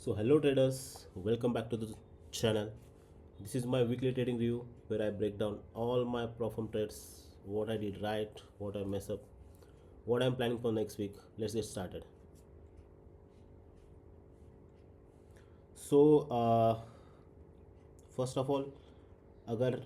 So hello traders, welcome back to the channel. This is my weekly trading review where I break down all my profit trades, what I did right, what I mess up, what I'm planning for next week. Let's get started. So first of all अगर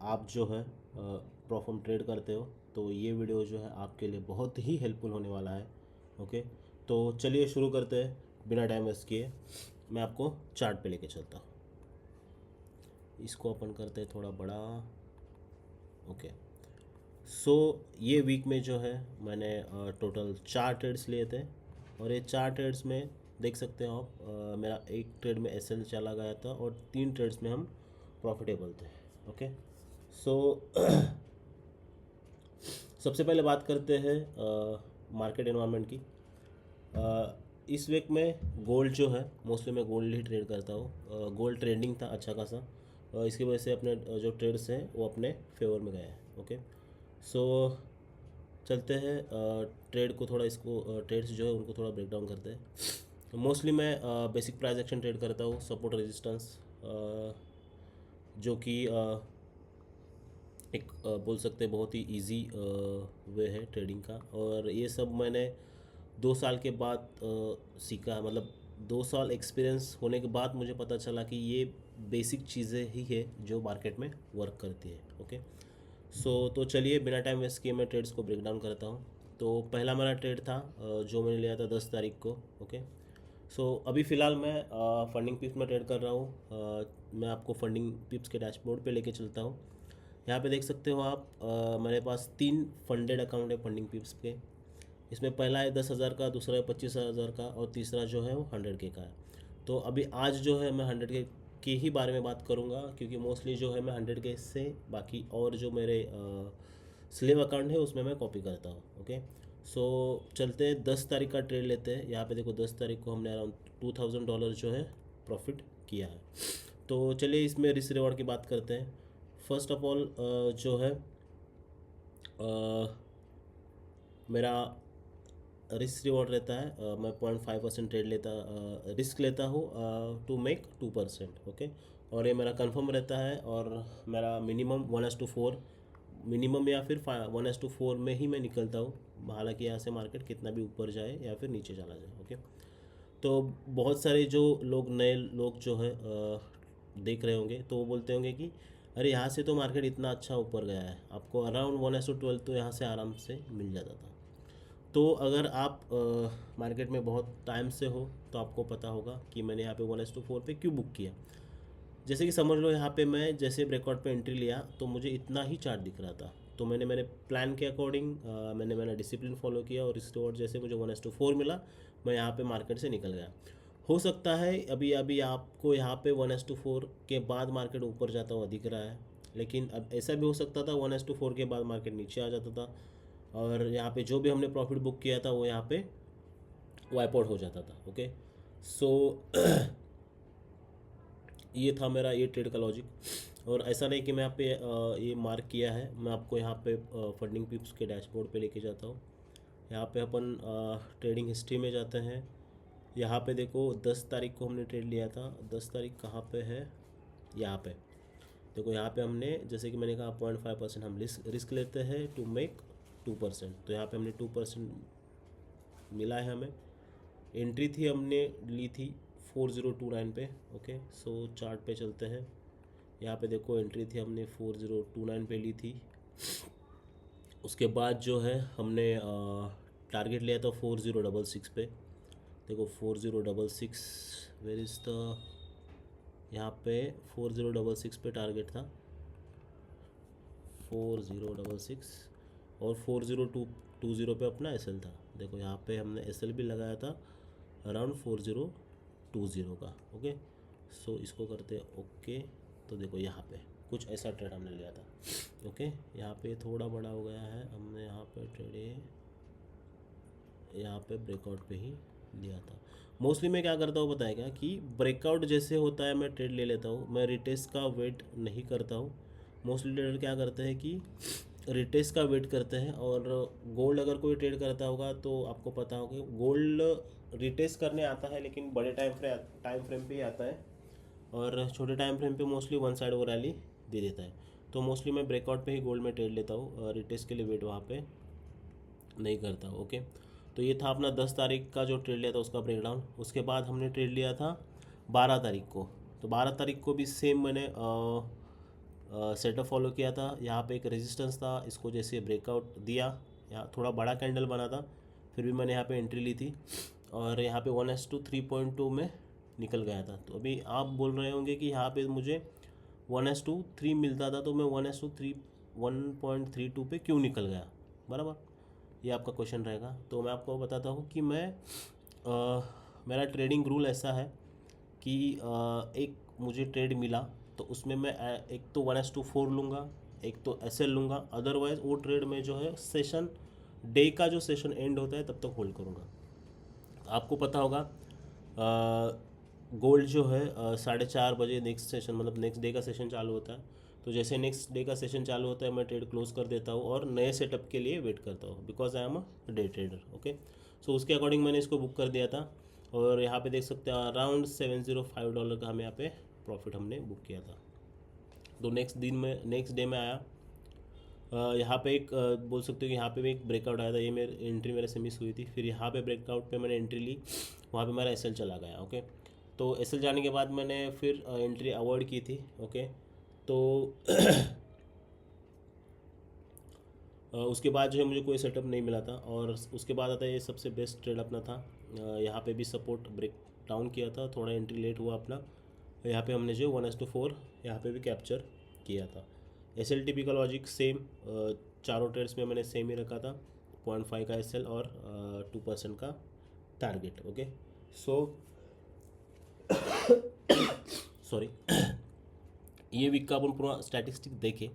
आप जो है profit trade करते हो तो ये video जो है आपके लिए बहुत ही हेल्पफुल होने वाला है। ओके, तो चलिए शुरू करते हैं बिना टाइम वेस्ट किए। मैं आपको चार्ट पे लेके चलता हूँ। इसको अपन करते हैं थोड़ा बड़ा। ओके, सो ये वीक में जो है मैंने टोटल 4 ट्रेड्स लिए थे और ये 4 ट्रेड्स में देख सकते हो आप, मेरा एक ट्रेड में एसएल चला गया था और 3 ट्रेड्स में हम प्रॉफिटेबल थे। ओके, सो सबसे पहले बात करते हैं मार्केट एनवायरनमेंट की। इस वीक में गोल्ड जो है, मोस्टली मैं गोल्ड ही ट्रेड करता हूँ। गोल्ड ट्रेंडिंग था अच्छा खासा, इसकी वजह से अपने जो ट्रेड्स हैं वो अपने फेवर में गए हैं। ओके, सो चलते हैं ट्रेड को थोड़ा, इसको ट्रेड्स जो है उनको थोड़ा ब्रेक डाउन करते हैं। मोस्टली मैं बेसिक प्राइस एक्शन ट्रेड करता हूँ, सपोर्ट रेजिस्टेंस, जो कि एक बोल सकते हैं बहुत ही इजी वे है ट्रेडिंग का। और ये सब मैंने 2 साल के बाद सीखा है, मतलब 2 साल एक्सपीरियंस होने के बाद मुझे पता चला कि ये बेसिक चीज़ें ही है जो मार्केट में वर्क करती है। ओके, तो चलिए बिना टाइम वेस्ट किए मैं ट्रेड्स को ब्रेक डाउन करता हूँ। तो पहला मेरा ट्रेड था जो मैंने लिया था 10 तारीख को। ओके, सो अभी फ़िलहाल मैं फंडिंग पिप्स में ट्रेड कर रहा हूँ। मैं आपको फंडिंग पिप्स के डैशबोर्ड पे लेके चलता हूँ। यहाँ पे देख सकते हो आप, मेरे पास 3 फंडेड अकाउंट है फंडिंग पिप्स के। इसमें पहला है 10,000 का, दूसरा है 25,000 का और तीसरा जो है वो 100K का है। तो अभी आज जो है मैं 100K के ही बारे में बात करूँगा, क्योंकि मोस्टली जो है मैं 100K से बाकी और जो मेरे स्लेव अकाउंट है उसमें मैं कॉपी करता हूँ। ओके, सो चलते हैं 10 तारीख का ट्रेड लेते हैं। यहाँ पे देखो 10 तारीख को हमने अराउंड $2,000 जो है प्रॉफिट किया है। तो चलिए इसमें रिस्क रिवॉर्ड की बात करते हैं। फर्स्ट ऑफ ऑल जो है मेरा रिस्क रिवॉर्ड रहता है, मैं 0.5% ट्रेड लेता रिस्क लेता हूँ टू मेक 2%। ओके, और ये मेरा कंफर्म रहता है और मेरा मिनिमम 1:4 मिनिमम या फिर 1:4 में ही मैं निकलता हूँ, हालांकि यहाँ से मार्केट कितना भी ऊपर जाए या फिर नीचे चला जाए। ओके, तो बहुत सारे जो लोग, नए लोग जो है देख रहे होंगे तो वो बोलते होंगे कि अरे यहाँ से तो मार्केट इतना अच्छा ऊपर गया है, आपको अराउंड 1:12 तो यहाँ से आराम से मिल जाता था। तो अगर आप मार्केट में बहुत टाइम से हो तो आपको पता होगा कि मैंने यहाँ पे 1:4 पे क्यों बुक किया। जैसे कि समझ लो यहाँ पे मैं जैसे ब्रेकआउट पे एंट्री लिया तो मुझे इतना ही चार्ट दिख रहा था, तो मैंने मेरे प्लान के अकॉर्डिंग मैंने डिसिप्लिन फॉलो किया और इस रिवॉर्ड जैसे मुझे 1:4 मिला, मैं यहाँ पे मार्केट से निकल गया। हो सकता है अभी अभी आपको यहाँ पे 1:4 के बाद मार्केट ऊपर जाता हुआ दिख रहा है, लेकिन अब ऐसा भी हो सकता था 1:4 के बाद मार्केट नीचे आ जाता था और यहाँ पे जो भी हमने प्रॉफिट बुक किया था वो यहाँ पे वाइप आउट हो जाता था। ओके, सो ये था मेरा ये ट्रेड का लॉजिक। और ऐसा नहीं कि मैं यहाँ पे ये मार्क किया है, मैं आपको यहाँ पे फंडिंग पिप्स के डैशबोर्ड पे लेके जाता हूँ। यहाँ पे अपन ट्रेडिंग हिस्ट्री में जाते हैं। यहाँ पे देखो 10 तारीख को हमने ट्रेड लिया था। 10 तारीख कहाँ पे है, यहाँ पे देखो। यहाँ पे हमने, जैसे कि मैंने कहा, 0.5% हम रिस्क लेते हैं टू मेक 2%। तो यहाँ पे हमने 2% मिला है हमें। एंट्री थी हमने ली थी 4029 पे। ओके, सो चार्ट पे चलते हैं। यहाँ पे देखो एंट्री थी हमने 4029 पे ली थी। उसके बाद जो है हमने टारगेट लिया था 4066 पे। देखो 4066, वेर इज़ द, यहाँ पे 4066 पे टारगेट था, 4066, और 4020 पे अपना एसएल था। देखो यहाँ पे हमने एसएल भी लगाया था अराउंड 4020 का। ओके, सो इसको करते हैं ओके। तो देखो यहाँ पे कुछ ऐसा ट्रेड हमने लिया था। ओके, यहाँ पे थोड़ा बड़ा हो गया है, हमने यहाँ पे ट्रेड यहाँ पे ब्रेकआउट पे ही लिया था। मोस्टली मैं क्या करता हूँ पता है क्या, कि ब्रेकआउट जैसे होता है मैं ट्रेड ले लेता हूँ, मैं रिटेस्ट का वेट नहीं करता हूँ। मोस्टली ट्रेडर क्या करते हैं कि रिटेस्ट का वेट करते हैं। और गोल्ड अगर कोई ट्रेड करता होगा तो आपको पता होगा गोल्ड रिटेस्ट करने आता है, लेकिन बड़े टाइम फ्रेम पे ही आता है, और छोटे टाइम फ्रेम पे मोस्टली वन साइड वो रैली दे देता है। तो मोस्टली मैं ब्रेकआउट पे ही गोल्ड में ट्रेड लेता हूँ, रिटेस्ट के लिए वेट वहाँ पे नहीं करता। ओके, तो ये था अपना 10 तारीख का जो ट्रेड लिया था उसका ब्रेकडाउन। उसके बाद हमने ट्रेड लिया था 12 तारीख को। तो 12 तारीख को भी सेम मैंने सेटअप फॉलो किया था। यहाँ पे एक रेजिस्टेंस था, इसको जैसे ब्रेकआउट दिया, यहाँ थोड़ा बड़ा कैंडल बना था, फिर भी मैंने यहाँ पे एंट्री ली थी, और यहाँ पे 1:3.2 में निकल गया था। तो अभी आप बोल रहे होंगे कि यहाँ पे मुझे 1:3 मिलता था, तो मैं 1:1.32 पे क्यों निकल गया, बराबर, ये आपका क्वेश्चन रहेगा। तो मैं आपको बताता हूँ कि मेरा ट्रेडिंग रूल ऐसा है कि एक मुझे ट्रेड मिला तो उसमें मैं एक तो 1:4 लूँगा, एक तो SL लूँगा, अदरवाइज़ वो ट्रेड में जो है सेशन डे का जो सेशन एंड होता है तब तक होल्ड करूँगा। आपको पता होगा गोल्ड जो है 4:30 बजे नेक्स्ट सेशन, मतलब नेक्स्ट डे का सेशन चालू होता है। तो जैसे नेक्स्ट डे का सेशन चालू होता है मैं ट्रेड क्लोज कर देता हूँ और नए सेटअप के लिए वेट करता हूँ, because I am a day trader. Okay, so उसके अकॉर्डिंग मैंने इसको बुक कर दिया था, और यहाँ पे देख सकते हैं अराउंड $705 का हमें यहाँ पे प्रॉफिट हमने बुक किया था। तो नेक्स्ट डे में आया, यहाँ पे एक बोल सकते हो कि यहाँ पे भी एक ब्रेकआउट आया था, ये मेरी एंट्री मेरे से मिस हुई थी। फिर यहाँ पे ब्रेकआउट पे मैंने एंट्री ली, वहाँ पे मेरा SL चला गया। ओके, तो SL जाने के बाद मैंने फिर एंट्री अवॉइड की थी। ओके, तो उसके बाद जो है मुझे कोई सेटअप नहीं मिला था, और उसके बाद आता है ये सबसे बेस्ट ट्रेड अपना था। यहाँ पे भी सपोर्ट ब्रेक डाउन किया था, थोड़ा एंट्री लेट हुआ अपना, यहाँ पे हमने जो 1:4 यहाँ पे भी कैप्चर किया था। SLTP का लॉजिक सेम, चारों ट्रेड्स में मैंने सेम ही रखा था, 0.5 का SL और 2% का टारगेट। ओके, सो सॉरी ये वीक का अपन पूरा स्टैटिस्टिक देखें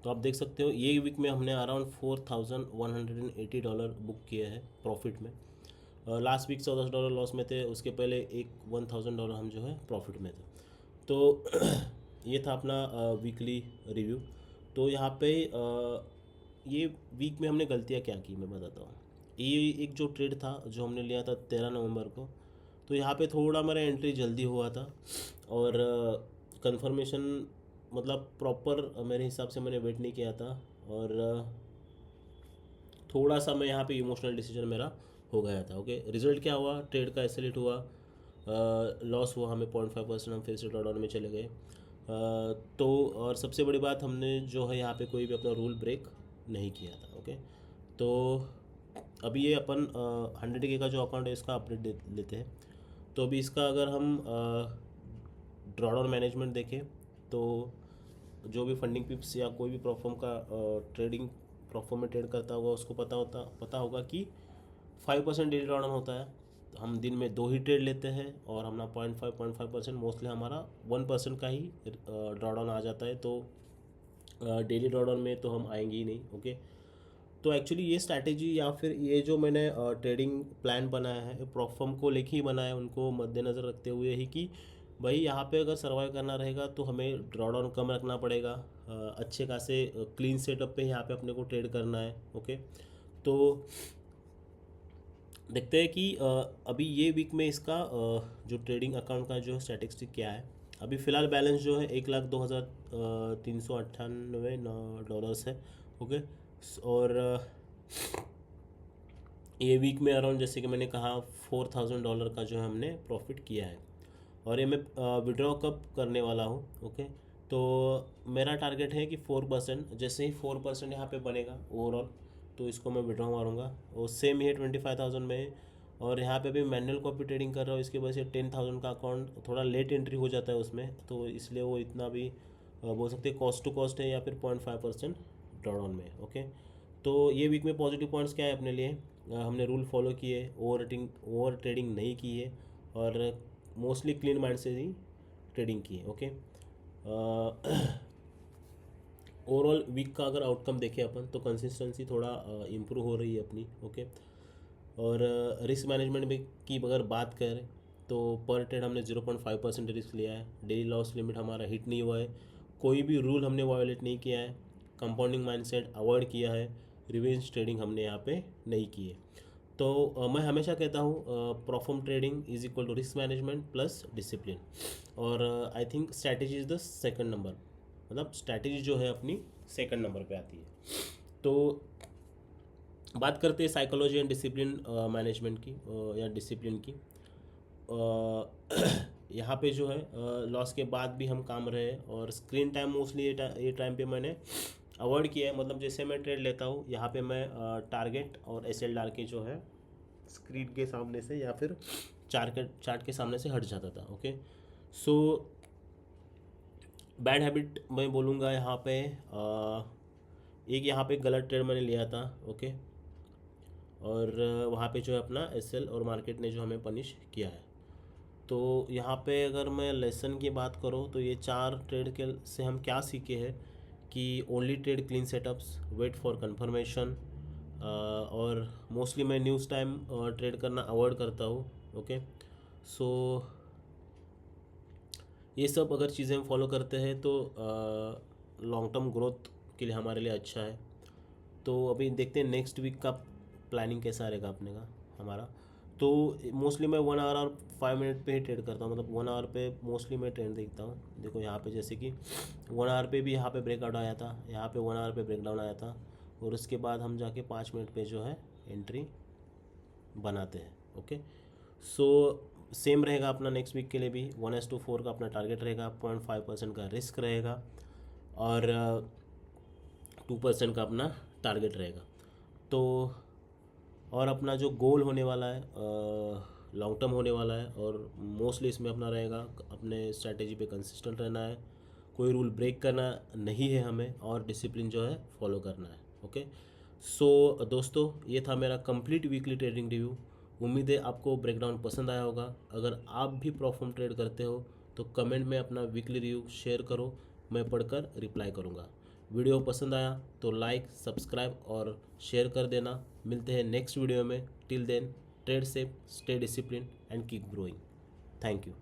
तो आप देख सकते हो ये वीक में हमने अराउंड $4,180 बुक किए हैं प्रॉफिट में। लास्ट वीक $14 लॉस में थे, उसके पहले एक $1,000 हम जो है प्रॉफिट में थे। तो ये था अपना वीकली रिव्यू। तो यहाँ पे ये वीक में हमने गलतियाँ क्या की मैं बताता हूँ। ये एक जो ट्रेड था जो हमने लिया था 13 नवंबर को, तो यहाँ पे थोड़ा मेरा एंट्री जल्दी हुआ था, और कंफर्मेशन मतलब प्रॉपर मेरे हिसाब से मैंने वेट नहीं किया था, और थोड़ा सा मैं यहाँ पे इमोशनल डिसीजन मेरा हो गया था। ओके, रिजल्ट क्या हुआ, ट्रेड का एसलेट हुआ, लॉस हुआ हमें 0.5%, हम फिर से ड्रॉडाउन में चले गए। तो और सबसे बड़ी बात, हमने जो है यहाँ पे कोई भी अपना रूल ब्रेक नहीं किया था। ओके, तो अभी ये अपन 100K का जो अकाउंट है इसका अपडेट लेते हैं। तो अभी इसका अगर हम ड्रॉडाउन मैनेजमेंट देखें तो जो भी फंडिंग पिप्स या कोई भी प्लेटफॉर्म का ट्रेडिंग प्लेटफॉर्म में ट्रेड करता होगा उसको पता होगा कि 5% डेली ड्रॉडाउन होता है। हम दिन में 2 ही ट्रेड लेते हैं, और हमारा 0.5% मोस्टली हमारा 1% का ही ड्रॉडाउन आ जाता है। तो डेली ड्रॉडाउन में तो हम आएंगे ही नहीं। ओके, तो एक्चुअली ये स्ट्रैटेजी या फिर ये जो मैंने ट्रेडिंग प्लान बनाया है प्लेटफॉर्म को लेके ही बनाया है, उनको मद्देनज़र रखते हुए ही कि भाई यहाँ पे अगर सर्वाइव करना रहेगा तो हमें ड्रॉडाउन कम रखना पड़ेगा, अच्छे खासे क्लीन सेटअप पे यहाँ पे अपने को ट्रेड करना है। ओके, तो देखते हैं कि अभी ये वीक में इसका जो ट्रेडिंग अकाउंट का जो स्टैटिस्टिक क्या है। अभी फ़िलहाल बैलेंस जो है $1,02,398 है। ओके, और ये वीक में अराउंड जैसे कि मैंने कहा $4,000 का जो है हमने प्रॉफिट किया है, और ये मैं विड्रॉ कब करने वाला हूँ। ओके, तो मेरा टारगेट है कि 4%, जैसे ही 4% यहाँ पे बनेगा ओवरऑल तो इसको मैं विड्रॉ मारूंगा। और सेम ये 25,000 में है, और यहाँ पे भी मैनुअल कॉपी ट्रेडिंग कर रहा हूँ, इसकी वजह से 10,000 का अकाउंट थोड़ा लेट एंट्री हो जाता है उसमें, तो इसलिए वो इतना भी बोल सकते हैं कॉस्ट टू कॉस्ट है, या फिर 0.5% ड्रॉडाउन में। ओके, तो ये वीक में पॉजिटिव पॉइंट्स क्या है अपने लिए, हमने रूल फॉलो किए, ओवर ट्रेडिंग नहीं की है, और मोस्टली क्लीन माइंड से ही ट्रेडिंग की है। ओके, ओवरऑल वीक का अगर आउटकम देखें अपन तो कंसिस्टेंसी थोड़ा इम्प्रूव हो रही है अपनी। ओके, और रिस्क मैनेजमेंट में की अगर बात करें तो पर ट्रेड हमने 0.5% रिस्क लिया है, डेली लॉस लिमिट हमारा हिट नहीं हुआ है, कोई भी रूल हमने वायोलेट नहीं किया है, कंपाउंडिंग माइंडसेट अवॉइड किया है, रिवेंज ट्रेडिंग हमने यहाँ पे नहीं की है। तो मैं हमेशा कहता हूँ perform trading is equal to risk management plus discipline, और I think strategy is the second number, मतलब स्ट्रैटेजी जो है अपनी सेकंड नंबर पे आती है। तो बात करते हैं साइकोलॉजी एंड डिसिप्लिन मैनेजमेंट की या डिसिप्लिन की। यहाँ पे जो है लॉस के बाद भी हम काम रहे, और स्क्रीन टाइम मोस्टली ये टाइम पे मैंने अवॉइड किया है। मतलब जैसे मैं ट्रेड लेता हूँ, यहाँ पे मैं टारगेट और एसएल डाल के जो है स्क्रीन के सामने से या फिर चार्ट के सामने से हट जाता था। ओके, सो बैड हैबिट मैं बोलूँगा यहाँ पे एक यहाँ पे गलत ट्रेड मैंने लिया था। ओके, और वहाँ पे जो है अपना एसएल और मार्केट ने जो हमें पनिश किया है। तो यहाँ पे अगर मैं लेसन की बात करूँ तो ये 4 ट्रेड के से हम क्या सीखे हैं कि only trade clean setups, wait for confirmation, और मोस्टली मैं न्यूज़ टाइम ट्रेड करना अवॉइड करता हूँ। ओके, सो ये सब अगर चीज़ें हम फॉलो करते हैं तो लॉन्ग टर्म ग्रोथ के लिए हमारे लिए अच्छा है। तो अभी देखते हैं नेक्स्ट वीक का प्लानिंग कैसा रहेगा अपने का हमारा। तो मोस्टली मैं 1 आवर और 5 मिनट पे ही ट्रेड करता हूँ, मतलब 1 आवर पे मोस्टली मैं ट्रेंड देखता हूँ। देखो यहाँ पे जैसे कि 1 आवर पे भी यहाँ पे ब्रेकआउट आया था, यहाँ पे 1 आवर पे ब्रेकडाउन आया था, और उसके बाद हम जाके 5 मिनट पे जो है एंट्री बनाते हैं। ओके, सो सेम रहेगा अपना नेक्स्ट वीक के लिए भी। 1:4 का अपना टारगेट रहेगा, 0.5% का रिस्क रहेगा, और 2% का अपना टारगेट रहेगा। तो और अपना जो गोल होने वाला है लॉन्ग टर्म होने वाला है, और मोस्टली इसमें अपना रहेगा अपने स्ट्रैटेजी पे कंसिस्टेंट रहना है, कोई रूल ब्रेक करना नहीं है हमें, और डिसिप्लिन जो है फॉलो करना है। ओके, सो दोस्तों ये था मेरा कंप्लीट वीकली ट्रेडिंग रिव्यू। उम्मीद है आपको ब्रेकडाउन पसंद आया होगा। अगर आप भी प्रॉफिट ट्रेड करते हो तो कमेंट में अपना वीकली रिव्यू शेयर करो, मैं पढ़कर रिप्लाई करूँगा। वीडियो पसंद आया तो लाइक, सब्सक्राइब और शेयर कर देना। मिलते हैं नेक्स्ट वीडियो में। Till then, trade safe, stay discipline and keep growing. Thank you.